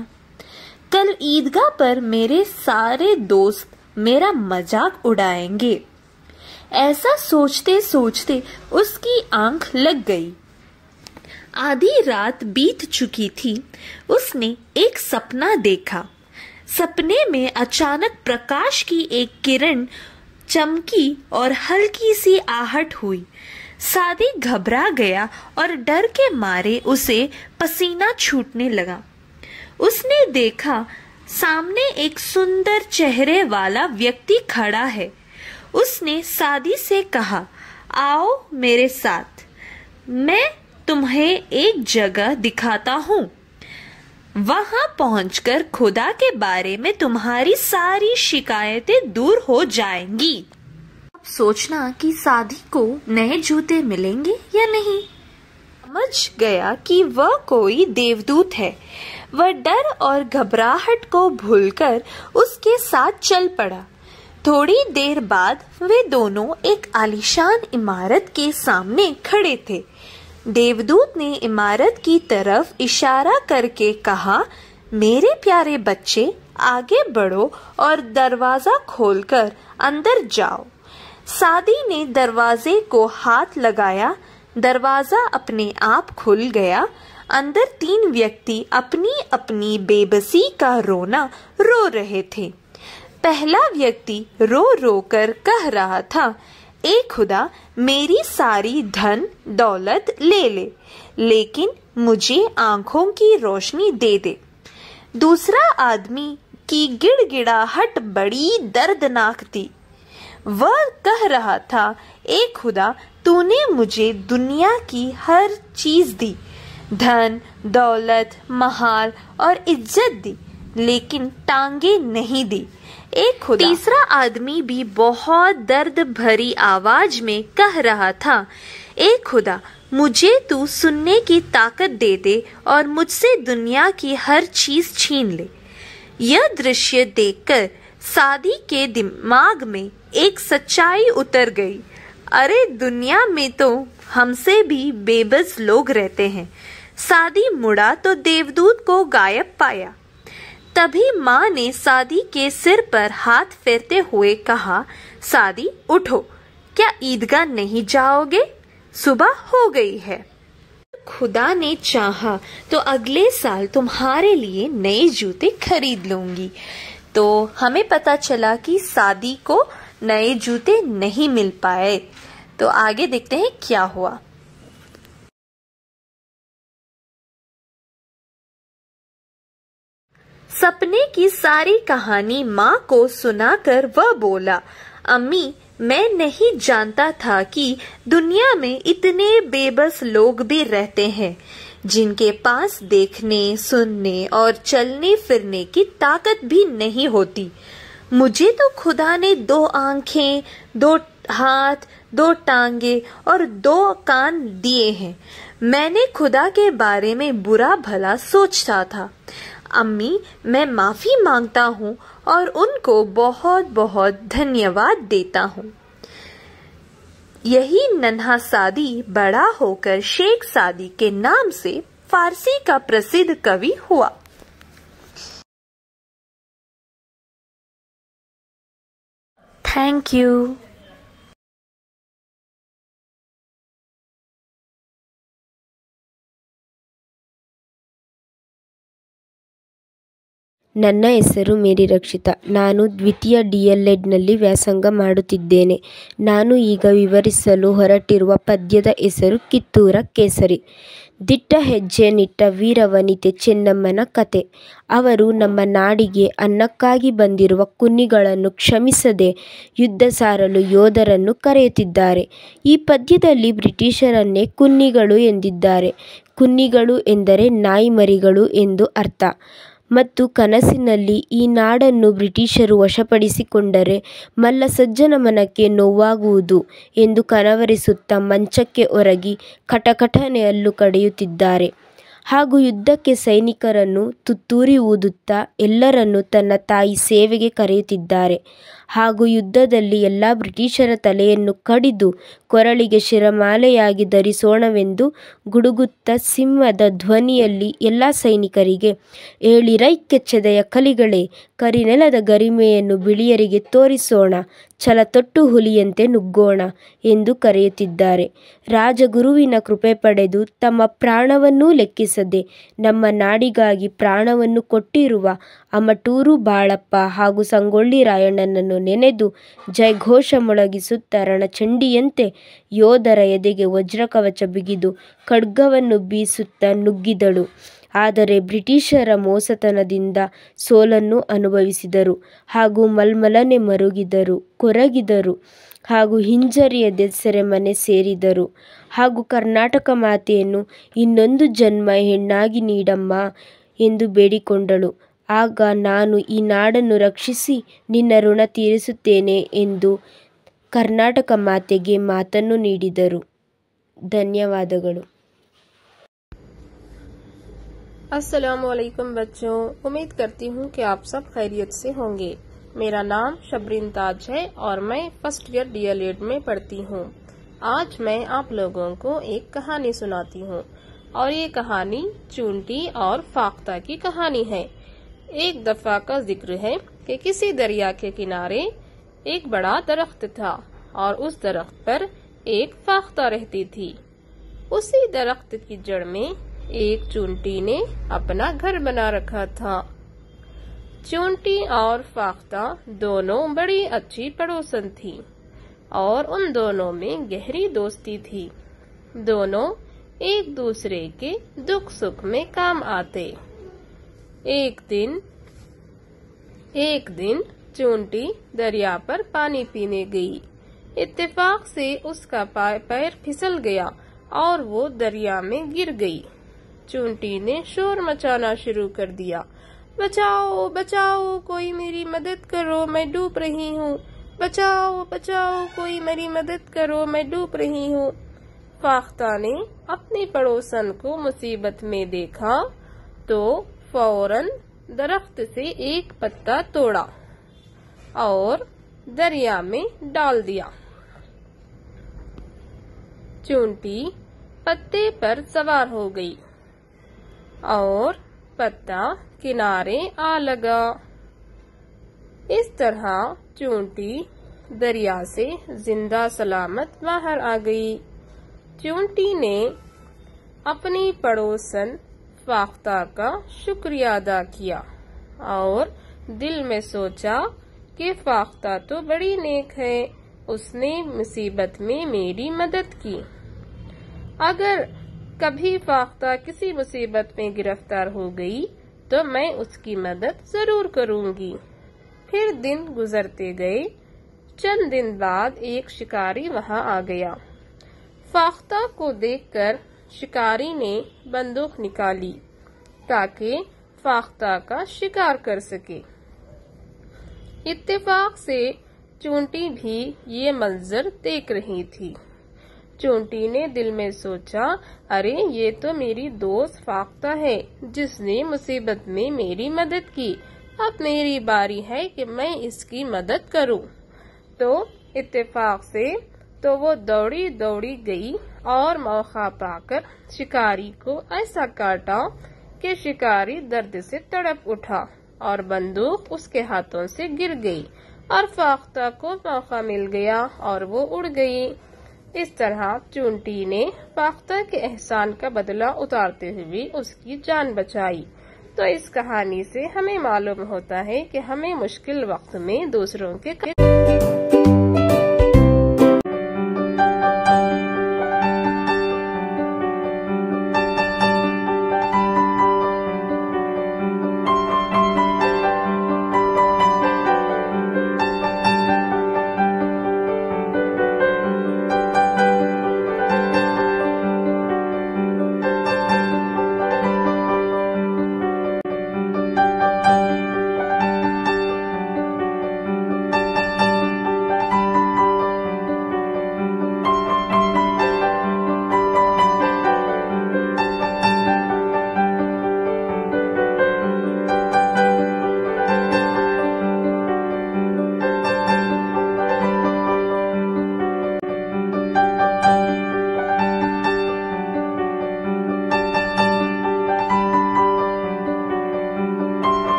Speaker 4: कल ईदगाह पर मेरे सारे दोस्त मेरा मजाक उड़ाएंगे। ऐसा सोचते सोचते उसकी आंख लग गई। आधी रात बीत चुकी थी। उसने एक सपना देखा। सपने में अचानक प्रकाश की एक किरण चमकी और हल्की सी आहट हुई। सादी घबरा गया और डर के मारे उसे पसीना छूटने लगा। उसने देखा सामने एक सुंदर चेहरे वाला व्यक्ति खड़ा है। उसने सादी से कहा, आओ मेरे साथ, मैं तुम्हें एक जगह दिखाता हूँ। वहां पहुंचकर खुदा के बारे में तुम्हारी सारी शिकायतें दूर हो जाएंगी। अब सोचना कि सादी को नए जूते मिलेंगे या नहीं। समझ गया कि वह कोई देवदूत है। वह डर और घबराहट को भूलकर उसके साथ चल पड़ा। थोड़ी देर बाद वे दोनों एक आलीशान इमारत के सामने खड़े थे। देवदूत ने इमारत की तरफ इशारा करके कहा, मेरे प्यारे बच्चे आगे बढ़ो और दरवाजा खोलकर अंदर जाओ। सादी ने दरवाजे को हाथ लगाया। दरवाजा अपने आप खुल गया। अंदर 3 व्यक्ति अपनी अपनी बेबसी का रोना रो रहे थे। पहला व्यक्ति रो रो कर कह रहा था, ए खुदा मेरी सारी धन दौलत ले ले, लेकिन मुझे आंखों की रोशनी दे दे। दूसरा आदमी की गिड़गिड़ाहट बड़ी दर्दनाक थी। वह कह रहा था, ए खुदा तूने मुझे दुनिया की हर चीज दी, धन दौलत महाल और इज्जत दी, लेकिन टांगे नहीं दी। एक खुदा। तीसरा आदमी भी बहुत दर्द भरी आवाज में कह रहा था, ए खुदा मुझे तू सुनने की ताकत दे दे और मुझसे दुनिया की हर चीज छीन ले। यह दृश्य देखकर सादी के दिमाग में एक सच्चाई उतर गई। अरे दुनिया में तो हमसे भी बेबस लोग रहते हैं। सादी मुड़ा तो देवदूत को गायब पाया। तभी माँ ने सादी के सिर पर हाथ फेरते हुए कहा, सादी उठो, क्या ईदगाह नहीं जाओगे? सुबह हो गई है। खुदा ने चाहा तो अगले साल तुम्हारे लिए नए जूते खरीद लूंगी। तो हमें पता चला कि सादी को नए जूते नहीं मिल पाए। तो आगे देखते हैं क्या हुआ। सपने की सारी कहानी माँ को सुनाकर वह बोला, अम्मी, मैं नहीं जानता था कि दुनिया में इतने बेबस लोग भी रहते हैं जिनके पास देखने, सुनने और चलने फिरने की ताकत भी नहीं होती। मुझे तो खुदा ने 2 आंखें, 2 हाथ, 2 टांगे और 2 कान दिए हैं। मैंने खुदा के बारे में बुरा भला सोचता था। अम्मी, मैं माफी मांगता हूँ और उनको बहुत बहुत धन्यवाद देता हूँ। यही नन्हा सादी बड़ा होकर शेख सादी के नाम से फारसी का प्रसिद्ध कवि हुआ। Thank you.
Speaker 6: ನನ್ನ ಹೆಸರು ಮೇರಿ ರಕ್ಷಿತಾ. ನಾನು ದ್ವಿತೀಯ DLEDನಲ್ಲಿ ವ್ಯಾಸಂಗ ಮಾಡುತ್ತಿದ್ದೇನೆ. ನಾನು ಈಗ ವಿವರಿಸಲು ಹೊರಟಿರುವ ಪದ್ಯದ ಹೆಸರು ಕಿತ್ತೂರ ಕೇಸರಿ. ದಿಟ್ಟ ಹೆಜ್ಜೆ ನಿಟ್ಟ ವೀರವನಿತೆ ಚೆನ್ನಮ್ಮನ ಕತೆ. ಅವರು ನಮ್ಮ ನಾಡಿಗೆ ಅನ್ನಕ್ಕಾಗಿ ಬಂದಿರುವ ಕುನ್ನಿಗಳನ್ನು ಕ್ಷಮಿಸದೆ ಯುದ್ಧ ಸಾರಲು ಯೋಧರನ್ನು ಕರೆಯುತ್ತಿದ್ದಾರೆ. ಈ ಪದ್ಯದಲ್ಲಿ ಬ್ರಿಟಿಷರನ್ನೇ ಕುನ್ನಿಗಳು ಎಂದಿದ್ದಾರೆ. ಕುನ್ನಿಗಳು ಎಂದರೆ ನಾಯಿಮರಿಗಳು ಎಂದು ಅರ್ಥ. ಮತ್ತು ಕನಸಿನಲ್ಲಿ ಈ ನಾಡನ್ನು ಬ್ರಿಟಿಷರು ವಶಪಡಿಸಿಕೊಂಡರೆ ಮಲ್ಲ ಸಜ್ಜನ ಮನಕ್ಕೆ ನೋವಾಗುವುದು ಎಂದು ಕನವರಿಸುತ್ತಾ ಮಂಚಕ್ಕೆ ಒರಗಿ ಕಟಕಟನೆ ಹಲ್ಲು ಕಡಿಯುತ್ತಿದ್ದಾರೆ. ಹಾಗೂ ಯುದ್ಧಕ್ಕೆ ಸೈನಿಕರನ್ನು ತುತ್ತೂರಿ ಊದುತ್ತಾ ಎಲ್ಲರನ್ನೂ ತನ್ನ ತಾಯಿ ಸೇವೆಗೆ ಕರೆಯುತ್ತಿದ್ದಾರೆ. ಹಾಗೂ ಯುದ್ಧದಲ್ಲಿ ಎಲ್ಲ ಬ್ರಿಟಿಷರ ತಲೆಯನ್ನು ಕಡಿದು ಕೊರಳಿಗೆ ಶಿರಮಾಲೆಯಾಗಿ ಧರಿಸೋಣವೆಂದು ಗುಡುಗುತ್ತಾ ಸಿಂಹದ ಧ್ವನಿಯಲ್ಲಿ ಎಲ್ಲ ಸೈನಿಕರಿಗೆ, ಏಳಿರೈ ಕೆಚ್ಚೆದೆಯ ಕಲಿಗಳೇ, ಕರಿನೆಲದ ಗರಿಮೆಯನ್ನು ಬಿಳಿಯರಿಗೆ ತೋರಿಸೋಣ, ಛಲತೊಟ್ಟು ಹುಲಿಯಂತೆ ನುಗ್ಗೋಣ ಎಂದು ಕರೆಯುತ್ತಿದ್ದಾರೆ. ರಾಜಗುರುವಿನ ಕೃಪೆ ಪಡೆದು ತಮ್ಮ ಪ್ರಾಣವನ್ನೂ ಲೆಕ್ಕಿಸದೆ ನಮ್ಮ ನಾಡಿಗಾಗಿ ಪ್ರಾಣವನ್ನು ಕೊಟ್ಟಿರುವ ಅಮಟೂರು ಬಾಳಪ್ಪ ಹಾಗೂ ಸಂಗೊಳ್ಳಿ ರಾಯಣ್ಣನನ್ನು ನೆನೆದು ಜಯಘೋಷ ಮೊಳಗಿಸುತ್ತಾ ರಣಚಂಡಿಯಂತೆ ಯೋಧರ ಎದೆಗೆ ವಜ್ರಕವಚ ಬಿಗಿದು ಖಡ್ಗವನ್ನು ಬೀಸುತ್ತಾ ನುಗ್ಗಿದಳು. ಆದರೆ ಬ್ರಿಟಿಷರ ಮೋಸತನದಿಂದ ಸೋಲನ್ನು ಅನುಭವಿಸಿದರು. ಹಾಗೂ ಮಲ್ಮಲನೆ ಮರುಗಿದರು, ಕೊರಗಿದರು ಹಾಗೂ ಹಿಂಜರಿಯದೆ ಸೆರೆಮನೆ ಸೇರಿದರು. ಹಾಗೂ ಕರ್ನಾಟಕ ಮಾತೆಯನ್ನು ಇನ್ನೊಂದು ಜನ್ಮ ಹೆಣ್ಣಾಗಿ ನೀಡಮ್ಮ ಎಂದು ಬೇಡಿಕೊಂಡಳು. ಆಗ ನಾನು ಈ ನಾಡನ್ನು ರಕ್ಷಿಸಿ ನಿನ್ನ ಋಣ ತೀರಿಸುತ್ತೇನೆ ಎಂದು ಕರ್ನಾಟಕ ಮಾತೆಗೆ ಮಾತನ್ನು ನೀಡಿದರು. ಧನ್ಯವಾದಗಳು.
Speaker 10: अस्सलामुअलैकुम बच्चों, उम्मीद करती हूँ कि आप सब खैरियत से होंगे। मेरा नाम शबरीन ताज है और मैं फर्स्ट ईयर DLED में पढ़ती हूँ। आज मैं आप लोगों को एक कहानी सुनाती हूँ और ये कहानी चूंटी और फाख्ता की कहानी है। एक दफा का जिक्र है कि किसी दरिया के किनारे एक बड़ा दरख्त था और उस दरख्त पर एक फाख्ता रहती थी। उसी दरख्त की जड़ में एक चूंटी ने अपना घर बना रखा था। चूंटी और फाख्ता दोनों बड़ी अच्छी पड़ोसन थी और उन दोनों में गहरी दोस्ती थी। दोनों एक दूसरे के दुख सुख में काम आते। एक दिन चूंटी दरिया पर पानी पीने गई। इत्तेफाक से उसका पैर फिसल गया और वो दरिया में गिर गई। चूंटी ने शोर मचाना शुरू कर दिया, बचाओ बचाओ, कोई मेरी मदद करो, मैं डूब रही हूँ। बचाओ बचाओ, कोई मेरी मदद करो, मैं डूब रही हूँ। फाख्ता ने अपनी पड़ोसन को मुसीबत में देखा तो फौरन दरख्त से एक पत्ता तोड़ा और दरिया में डाल दिया। चूंटी पत्ते पर सवार हो गई और पत्ता किनारे आ लगा। इस तरह चूंटी दरिया से जिंदा सलामत बाहर आ गई। चूंटी ने अपनी पड़ोसन फाख्ता का शुक्रिया अदा किया और दिल में सोचा कि फाख्ता तो बड़ी नेक है, उसने मुसीबत में मेरी मदद की। अगर कभी फाख्ता किसी मुसीबत में गिरफ्तार हो गई तो मैं उसकी मदद जरूर करूंगी। फिर दिन गुजरते गए। चंद दिन बाद एक शिकारी वहां आ गया। फाख्ता को देखकर शिकारी ने बंदूक निकाली ताकि फाख्ता का शिकार कर सके। इत्तेफाक से चूंटी भी ये मंजर देख रही थी। चूंटी ने दिल में सोचा, अरे ये तो मेरी दोस्त फाख्ता है जिसने मुसीबत में मेरी मदद की। अब मेरी बारी है कि मैं इसकी मदद करूं। तो इत्तेफाक से तो वो दौड़ी दौड़ी गई और मौका पाकर शिकारी को ऐसा काटा कि शिकारी दर्द से तड़प उठा और बंदूक उसके हाथों से गिर गई और फाख्ता को मौका मिल गया और वो उड़ गई। इस तरह चूंटी ने फाख्ता के एहसान का बदला उतारते हुए उसकी जान बचाई। तो इस कहानी से हमें मालूम होता है कि हमें मुश्किल वक्त में दूसरों के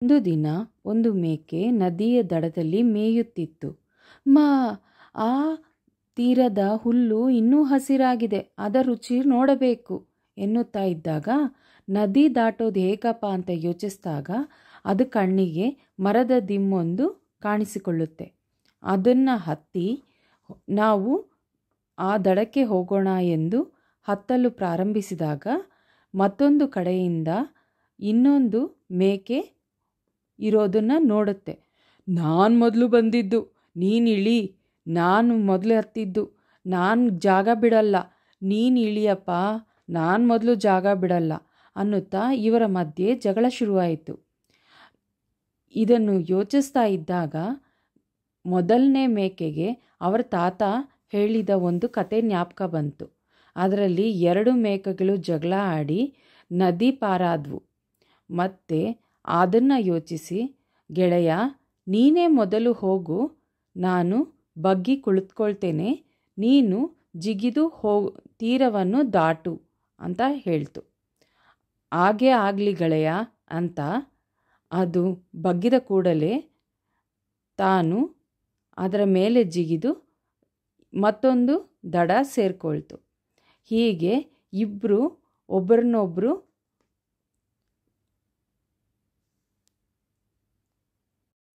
Speaker 3: ಒಂದು ದಿನ ಒಂದು ಮೇಕೆ ನದಿಯ ದಡದಲ್ಲಿ ಮೇಯುತ್ತಿತ್ತು. ಆ ತೀರದ ಹುಲ್ಲು ಇನ್ನೂ ಹಸಿರಾಗಿದೆ, ಅದರ ರುಚಿ ನೋಡಬೇಕು ಎನ್ನುತ್ತಾ ಇದ್ದಾಗ ನದಿ ದಾಟೋದು ಹೇಗಪ್ಪ ಅಂತ ಯೋಚಿಸಿದಾಗ ಅದು ಕಣ್ಣಿಗೆ ಮರದ ದಿಮ್ಮೊಂದು ಕಾಣಿಸಿಕೊಳ್ಳುತ್ತೆ. ಅದನ್ನು ಹತ್ತಿ ನಾವು ಆ ದಡಕ್ಕೆ ಹೋಗೋಣ ಎಂದು ಹತ್ತಲು ಪ್ರಾರಂಭಿಸಿದಾಗ ಮತ್ತೊಂದು ಕಡೆಯಿಂದ ಇನ್ನೊಂದು ಮೇಕೆ ಇರೋದನ್ನು ನೋಡುತ್ತೆ. ನಾನು ಮೊದಲು ಬಂದಿದ್ದು, ನೀನು ಇಳಿ, ನಾನು ಮೊದಲು ಹತ್ತಿದ್ದು, ನಾನು ಜಾಗ ಬಿಡಲ್ಲ, ನೀನು ಇಳಿಯಪ್ಪ, ನಾನು ಮೊದಲು ಜಾಗ ಬಿಡಲ್ಲ ಅನ್ನುತ್ತಾ ಇವರ ಮಧ್ಯೆ ಜಗಳ ಶುರುವಾಯಿತು. ಇದನ್ನು ಯೋಚಿಸ್ತಾ ಇದ್ದಾಗ ಮೊದಲನೇ ಮೇಕೆಗೆ ಅವರ ತಾತ ಹೇಳಿದ ಒಂದು ಕತೆ ಜ್ಞಾಪಕ ಬಂತು. ಅದರಲ್ಲಿ 2 ಮೇಕೆಗಳು ಜಗಳ ಆಡಿ ನದಿ ಪಾರಾದವು. ಮತ್ತೆ ಅದನ್ನು ಯೋಚಿಸಿ, ಗೆಳೆಯ ನೀನೇ ಮೊದಲು ಹೋಗು, ನಾನು ಬಗ್ಗಿ ಕುಳಿತುಕೊಳ್ತೇನೆ, ನೀನು ಜಿಗಿದು ತೀರವನ್ನು ದಾಟು ಅಂತ ಹೇಳ್ತು. ಹಾಗೇ ಆಗಲಿ ಗೆಳೆಯ ಅಂತ ಅದು ಬಗ್ಗಿದ ಕೂಡಲೇ ತಾನು ಅದರ ಮೇಲೆ ಜಿಗಿದು ಮತ್ತೊಂದು ದಡ ಸೇರಿಕೊಳ್ತು. ಹೀಗೆ ಇಬ್ಬರು ಒಬ್ಬರನ್ನೊಬ್ಬರು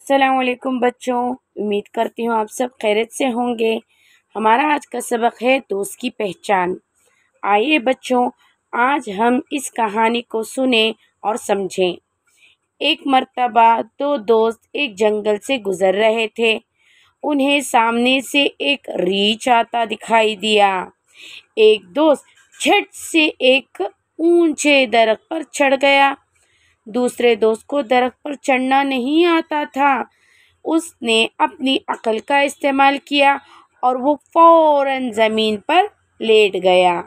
Speaker 11: अस्सलाम वालेकुम बच्चों, उम्मीद करती हूँ आप सब खैरियत से होंगे। हमारा आज का सबक है दोस्त की पहचान। आइए बच्चों, आज हम इस कहानी को सुने और समझें। एक मर्तबा 2 दोस्त एक जंगल से गुजर रहे थे। उन्हें सामने से एक रीछ आता दिखाई दिया। एक दोस्त झट से एक ऊंचे दरख्त पर चढ़ गया। दूसरे दोस्त को दरख्त पर चढ़ना नहीं आता था। उसने अपनी अक्ल का इस्तेमाल किया और वो फौरन ज़मीन पर लेट गया।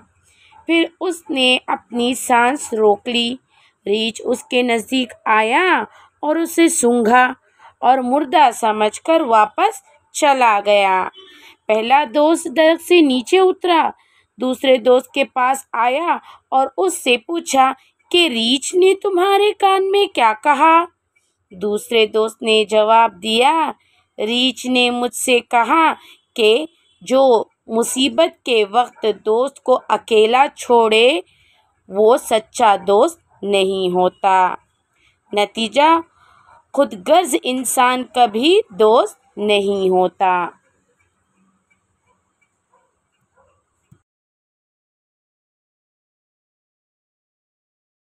Speaker 11: फिर उसने अपनी सांस रोक ली। रीछ उसके नज़दीक आया और उसे सूंघा और मुर्दा समझकर वापस चला गया। पहला दोस्त दरख्त से नीचे उतरा, दूसरे दोस्त के पास आया और उससे पूछा कि रीछ ने तुम्हारे कान में क्या कहा। दूसरे दोस्त ने जवाब दिया, रीछ ने मुझसे कहा कि जो मुसीबत के वक्त दोस्त को अकेला छोड़े वो सच्चा दोस्त नहीं होता। नतीजा, खुदगर्ज इंसान कभी दोस्त नहीं होता।